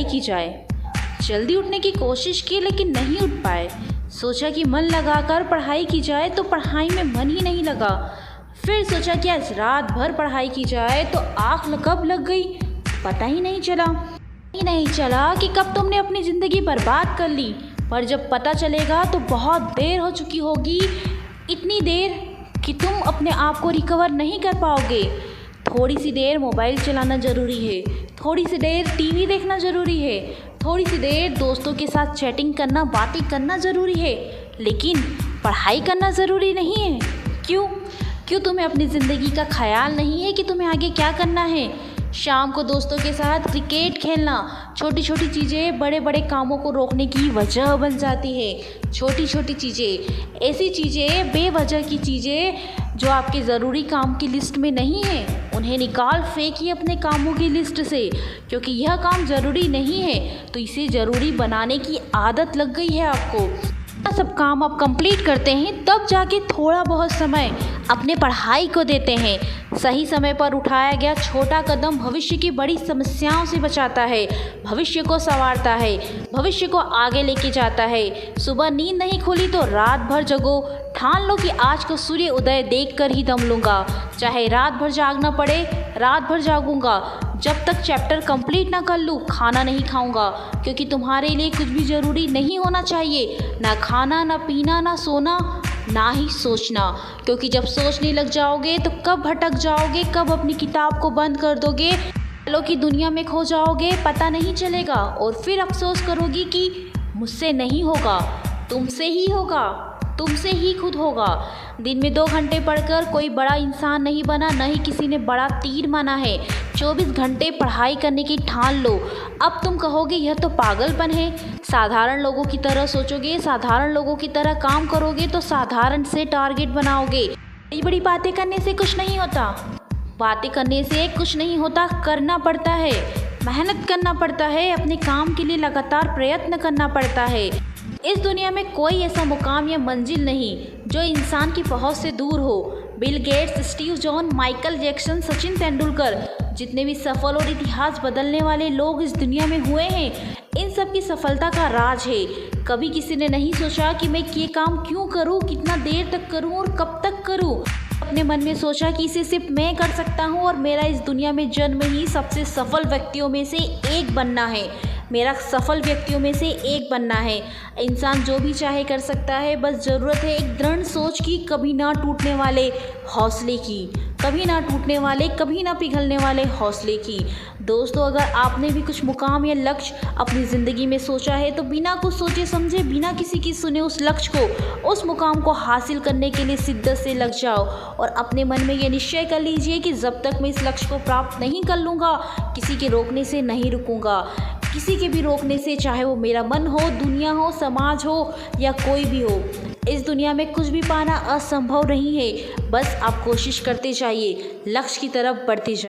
की जाए। जल्दी उठने की कोशिश की लेकिन नहीं उठ पाए। सोचा कि मन लगाकर पढ़ाई की जाए तो पढ़ाई में मन ही नहीं लगा। फिर सोचा कि आज रात भर पढ़ाई की जाए तो आँख कब लग गई पता ही नहीं चला कि कब तुमने अपनी ज़िंदगी बर्बाद कर ली। पर जब पता चलेगा तो बहुत देर हो चुकी होगी, इतनी देर कि तुम अपने आप को रिकवर नहीं कर पाओगे। थोड़ी सी देर मोबाइल चलाना ज़रूरी है, थोड़ी सी देर टीवी देखना ज़रूरी है, थोड़ी सी देर दोस्तों के साथ चैटिंग करना, बातें करना ज़रूरी है, लेकिन पढ़ाई करना ज़रूरी नहीं है। क्यों तुम्हें अपनी ज़िंदगी का ख्याल नहीं है कि तुम्हें आगे क्या करना है? शाम को दोस्तों के साथ क्रिकेट खेलना छोटी छोटी चीज़ें बड़े बड़े कामों को रोकने की वजह बन जाती है। छोटी छोटी चीज़ें, ऐसी चीज़ें, बेवजह की चीज़ें जो आपके ज़रूरी काम की लिस्ट में नहीं है, उन्हें निकाल फेंकिए अपने कामों की लिस्ट से। क्योंकि यह काम ज़रूरी नहीं है तो इसे ज़रूरी बनाने की आदत लग गई है आपको। सब काम आप कंप्लीट करते हैं तब जाके थोड़ा बहुत समय अपने पढ़ाई को देते हैं। सही समय पर उठाया गया छोटा कदम भविष्य की बड़ी समस्याओं से बचाता है, भविष्य को संवारता है, भविष्य को आगे लेके जाता है। सुबह नींद नहीं खुली तो रात भर जगो, ठान लो कि आज का सूर्य उदय देखकर ही दम लूँगा। चाहे रात भर जागना पड़े, रात भर जागूंगा। जब तक चैप्टर कंप्लीट ना कर लूँ खाना नहीं खाऊंगा। क्योंकि तुम्हारे लिए कुछ भी ज़रूरी नहीं होना चाहिए, ना खाना, ना पीना, ना सोना, ना ही सोचना। क्योंकि जब सोचने लग जाओगे तो कब भटक जाओगे, कब अपनी किताब को बंद कर दोगे, लो की दुनिया में खो जाओगे पता नहीं चलेगा। और फिर अफसोस करोगी कि मुझसे नहीं होगा, तुमसे ही होगा, तुमसे ही खुद होगा। दिन में 2 घंटे पढ़कर कोई बड़ा इंसान नहीं बना, न ही किसी ने बड़ा तीर माना है। 24 घंटे पढ़ाई करने की ठान लो। अब तुम कहोगे यह तो पागलपन है। साधारण लोगों की तरह सोचोगे, साधारण लोगों की तरह काम करोगे तो साधारण से टारगेट बनाओगे। बड़ी बड़ी बातें करने से कुछ नहीं होता, बातें करने से कुछ नहीं होता, करना पड़ता है, मेहनत करना पड़ता है, अपने काम के लिए लगातार प्रयत्न करना पड़ता है। इस दुनिया में कोई ऐसा मुकाम या मंजिल नहीं जो इंसान की पहुंच से दूर हो। Bill Gates, Steve jobs, Michael Jackson, Sachin Tendulkar, जितने भी सफल और इतिहास बदलने वाले लोग इस दुनिया में हुए हैं, इन सब की सफलता का राज है। कभी किसी ने नहीं सोचा कि मैं ये काम क्यों करूं, कितना देर तक करूं और कब तक करूं। अपने मन में सोचा कि इसे सिर्फ मैं कर सकता हूं और मेरा इस दुनिया में जन्म ही सबसे सफल व्यक्तियों में से एक बनना है, मेरा सफल व्यक्तियों में से एक बनना है। इंसान जो भी चाहे कर सकता है, बस ज़रूरत है एक दृढ़ सोच की, कभी ना टूटने वाले हौसले की, कभी ना टूटने वाले, कभी ना पिघलने वाले हौसले की। दोस्तों, अगर आपने भी कुछ मुकाम या लक्ष्य अपनी ज़िंदगी में सोचा है तो बिना कुछ सोचे समझे, बिना किसी की सुने उस लक्ष्य को, उस मुकाम को हासिल करने के लिए शिद्दत से लग जाओ। और अपने मन में ये निश्चय कर लीजिए कि जब तक मैं इस लक्ष्य को प्राप्त नहीं कर लूँगा, किसी के रोकने से नहीं रुकूँगा। किसी के भी रोकने से, चाहे वो मेरा मन हो, दुनिया हो, समाज हो या कोई भी हो, इस दुनिया में कुछ भी पाना असंभव नहीं है। बस आप कोशिश करते जाइए, लक्ष्य की तरफ बढ़ते जाइए।